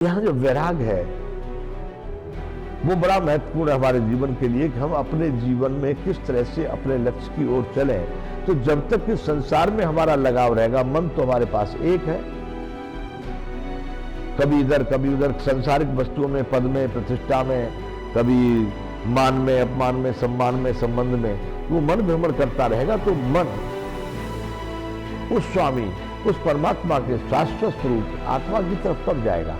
यहाँ जो वैराग है वो बड़ा महत्वपूर्ण है हमारे जीवन के लिए कि हम अपने जीवन में किस तरह से अपने लक्ष्य की ओर चलें। तो जब तक इस संसार में हमारा लगाव रहेगा, मन तो हमारे पास एक है, कभी इधर कभी उधर, सांसारिक वस्तुओं में, पद में, प्रतिष्ठा में, कभी मान में, अपमान में, सम्मान में, संबंध में, वो मन भ्रमण करता रहेगा। तो मन उस स्वामी, उस परमात्मा के शाश्वत स्वरूप आत्मा की तरफ कब जाएगा।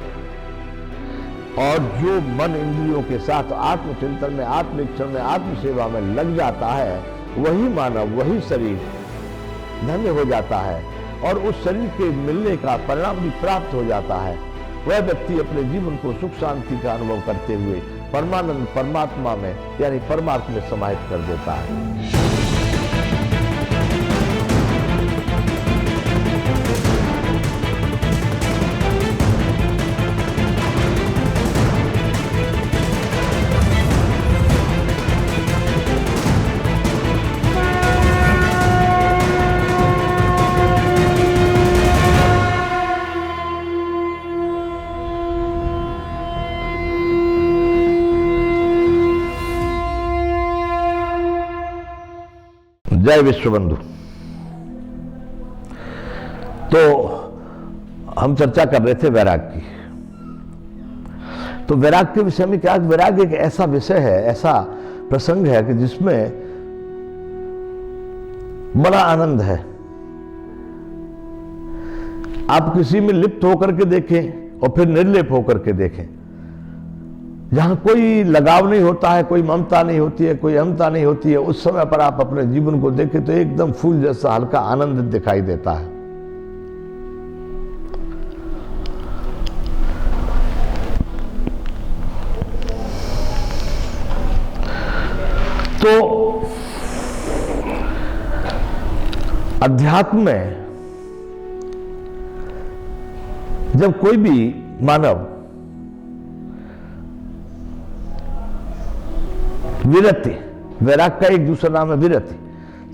और जो मन इंद्रियों के साथ आत्मचिंतन में, आत्मनिरीक्षण में, आत्मसेवा में लग जाता है, वही मानव, वही शरीर धन्य हो जाता है और उस शरीर के मिलने का परिणाम भी प्राप्त हो जाता है। वह व्यक्ति अपने जीवन को सुख शांति का अनुभव करते हुए परमानंद परमात्मा में यानी परमार्थ में समाहित कर देता है। जय विश्वबंधु। तो हम चर्चा कर रहे थे वैराग की। तो वैराग के विषय में क्या, वैराग एक ऐसा विषय है, ऐसा प्रसंग है कि जिसमें बड़ा आनंद है। आप किसी में लिप्त होकर के देखें और फिर निर्लिप्त होकर के देखें, जहां कोई लगाव नहीं होता है, कोई ममता नहीं होती है, कोई अहमता नहीं होती है, उस समय पर आप अपने जीवन को देखें तो एकदम फूल जैसा हल्का आनंद दिखाई देता है। तो अध्यात्म में जब कोई भी मानव विरति, वैराग का एक दूसरा नाम है विरति,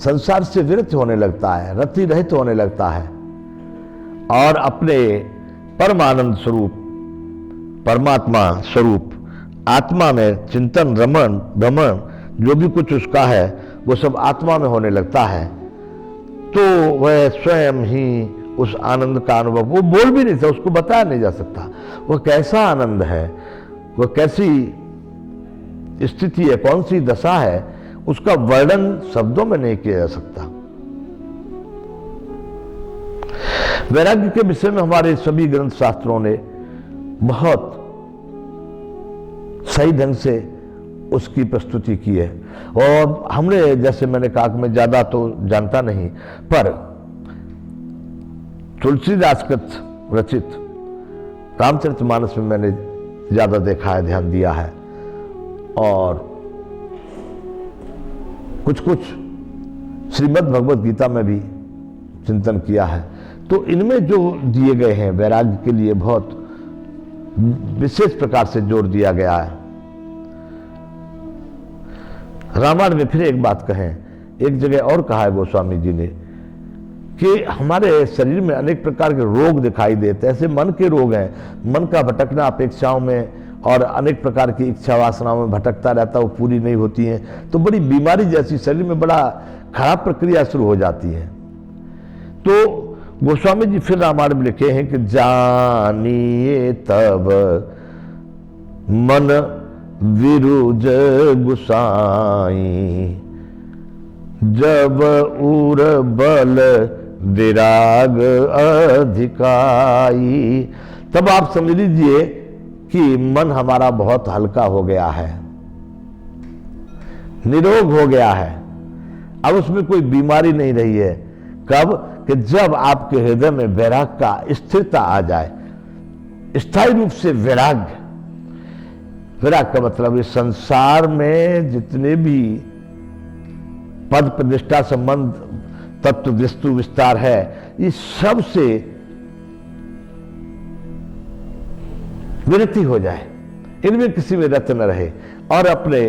संसार से विरत होने लगता है, रति रहित होने लगता है और अपने परमानंद स्वरूप, परमात्मा स्वरूप आत्मा में चिंतन, रमण, भ्रमण जो भी कुछ उसका है वो सब आत्मा में होने लगता है। तो वह स्वयं ही उस आनंद का अनुभव, वो बोल भी नहीं था, उसको बताया नहीं जा सकता। वह कैसा आनंद है, वह कैसी स्थिति है, कौन सी दशा है, उसका वर्णन शब्दों में नहीं किया जा सकता। वैराग्य के विषय में हमारे सभी ग्रंथ शास्त्रों ने बहुत सही ढंग से उसकी प्रस्तुति की है। और हमने, जैसे मैंने कहा कि मैं ज्यादा तो जानता नहीं, पर तुलसीदास कृत रचित रामचरितमानस में मैंने ज्यादा देखा है, ध्यान दिया है और कुछ कुछ श्रीमद् भगवद गीता में भी चिंतन किया है। तो इनमें जो दिए गए हैं वैराग्य के लिए बहुत विशेष प्रकार से जोर दिया गया है। रामायण में फिर एक बात कहें, एक जगह और कहा है गोस्वामी जी ने कि हमारे शरीर में अनेक प्रकार के रोग दिखाई देते हैं। ऐसे मन के रोग हैं, मन का भटकना अपेक्षाओं में और अनेक प्रकार की इच्छा वासनाओं में भटकता रहता है, वो पूरी नहीं होती हैं, तो बड़ी बीमारी जैसी शरीर में बड़ा खराब प्रक्रिया शुरू हो जाती है। तो गोस्वामी जी फिर रामायण में लिखे हैं कि जानिए तब मन विरुज गुसाई, जब उर बल विराग अधिकाई। तब आप समझ लीजिए कि मन हमारा बहुत हल्का हो गया है, निरोग हो गया है, अब उसमें कोई बीमारी नहीं रही है। कब कि जब आपके हृदय में वैराग का स्थिरता आ जाए, स्थायी रूप से वैराग। वैराग का मतलब इस संसार में जितने भी पद प्रतिष्ठा संबंध तत्व वस्तु विस्तार है, इस सब से विरति हो जाए, इनमें किसी में रत न रहे और अपने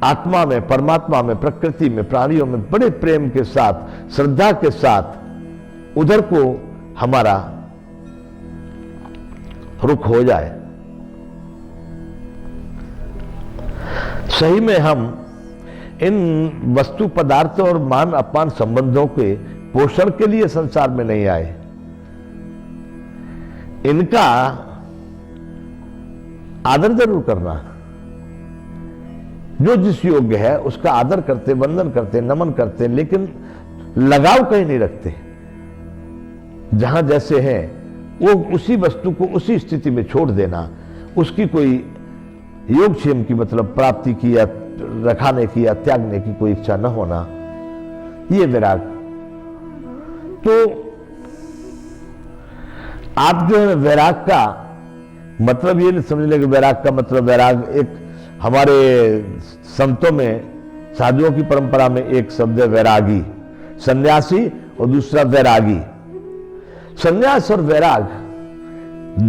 आत्मा में, परमात्मा में, प्रकृति में, प्राणियों में बड़े प्रेम के साथ, श्रद्धा के साथ उधर को हमारा रुख हो जाए। सही में हम इन वस्तु पदार्थ और मान अपमान संबंधों के पोषण के लिए संसार में नहीं आए। इनका आदर जरूर करना, जो जिस योग्य है उसका आदर करते, वंदन करते, नमन करते, लेकिन लगाव कहीं नहीं रखते। जहां जैसे हैं वो उसी वस्तु को उसी स्थिति में छोड़ देना, उसकी कोई योगक्षेम की मतलब प्राप्ति की या रखाने की या त्यागने की कोई इच्छा न होना, ये वैराग। तो आप जो है वैराग का मतलब ये नहीं समझ लें कि वैराग का मतलब वैराग एक हमारे संतों में, साधुओं की परंपरा में एक शब्द है वैरागी, सन्यासी और दूसरा वैरागी। सन्यास और वैराग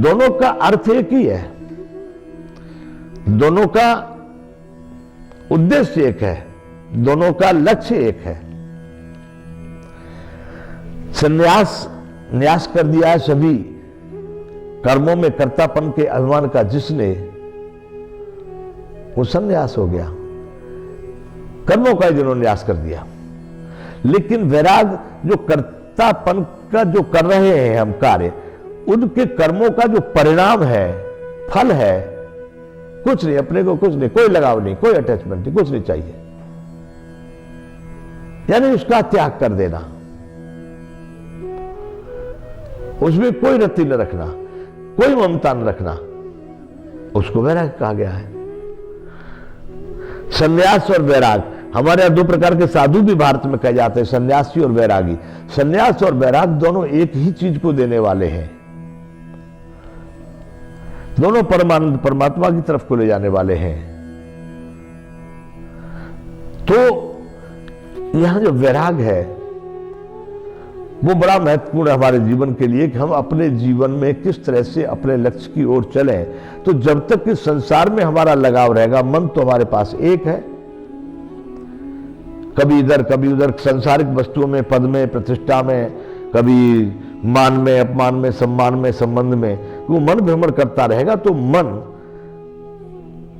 दोनों का अर्थ एक ही है, दोनों का उद्देश्य एक है, दोनों का लक्ष्य एक है। सन्यास न्यास कर दिया है सभी कर्मों में कर्तापन के अभिमान का जिसने, वो सन्यास हो गया, कर्मों का जिन्होंने न्यास कर दिया। लेकिन वैराग जो कर्तापन का जो कर रहे हैं हम कार्य, उनके कर्मों का जो परिणाम है, फल है, कुछ नहीं, अपने को कुछ नहीं, कोई लगाव नहीं, कोई अटैचमेंट नहीं, कुछ नहीं चाहिए, यानी उसका त्याग कर देना, उसमें कोई रत्ती न रखना, कोई ममता न रखना, उसको वैराग कहा गया है। सन्यास और वैराग, हमारे यहां दो प्रकार के साधु भी भारत में कहे जाते हैं, सन्यासी और वैरागी। सन्यास और वैराग दोनों एक ही चीज को देने वाले हैं, दोनों परमानंद परमात्मा की तरफ को ले जाने वाले हैं। तो यहां जो वैराग है वो बड़ा महत्वपूर्ण है हमारे जीवन के लिए, कि हम अपने जीवन में किस तरह से अपने लक्ष्य की ओर चलें। तो जब तक इस संसार में हमारा लगाव रहेगा, मन तो हमारे पास एक है, कभी इधर कभी उधर, सांसारिक वस्तुओं में, पद में, प्रतिष्ठा में, कभी मान में, अपमान में, सम्मान में, संबंध में, वो मन भ्रमण करता रहेगा। तो मन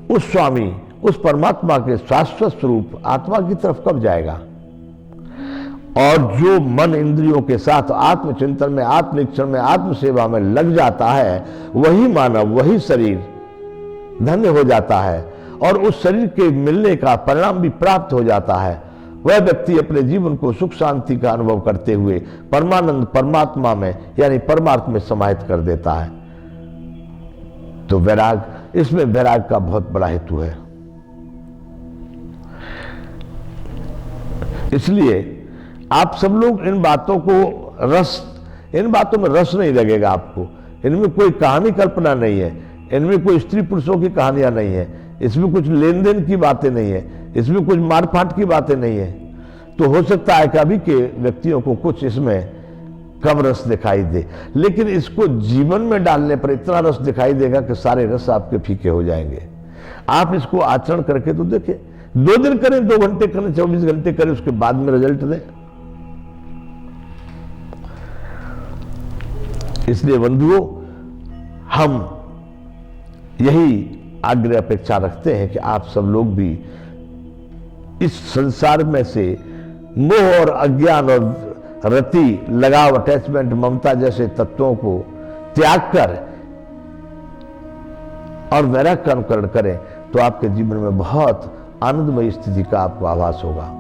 उस स्वामी, उस परमात्मा के शाश्वत स्वरूप आत्मा की तरफ कब जाएगा? और जो मन इंद्रियों के साथ आत्मचिंतन में, आत्मनिरीक्षण में, आत्मसेवा में लग जाता है, वही मानव, वही शरीर धन्य हो जाता है और उस शरीर के मिलने का परिणाम भी प्राप्त हो जाता है। वह व्यक्ति अपने जीवन को सुख शांति का अनुभव करते हुए परमानंद परमात्मा में यानी परमार्थ में समाहित कर देता है। तो वैराग, इसमें वैराग का बहुत बड़ा हेतु है। इसलिए आप सब लोग इन बातों में रस नहीं लगेगा आपको। इनमें कोई कहानी कल्पना नहीं है, इनमें कोई स्त्री पुरुषों की कहानियां नहीं है, इसमें कुछ लेन देन की बातें नहीं है, इसमें कुछ मारफाट की बातें नहीं है। तो हो सकता है कि अभी के व्यक्तियों को कुछ इसमें कम रस दिखाई दे, लेकिन इसको जीवन में डालने पर इतना रस दिखाई देगा कि सारे रस आपके फीके हो जाएंगे। आप इसको आचरण करके तो देखें, 2 दिन करें, 2 घंटे करें, 24 घंटे करें, उसके बाद में रिजल्ट दें। इसलिए बंधुओं, हम यही आग्रह अपेक्षा रखते हैं कि आप सब लोग भी इस संसार में से मोह और अज्ञान और रति, लगाव, अटैचमेंट, ममता जैसे तत्वों को त्याग कर और वैराग का अनुकरण करें, तो आपके जीवन में बहुत आनंदमयी स्थिति का आपको आभास होगा।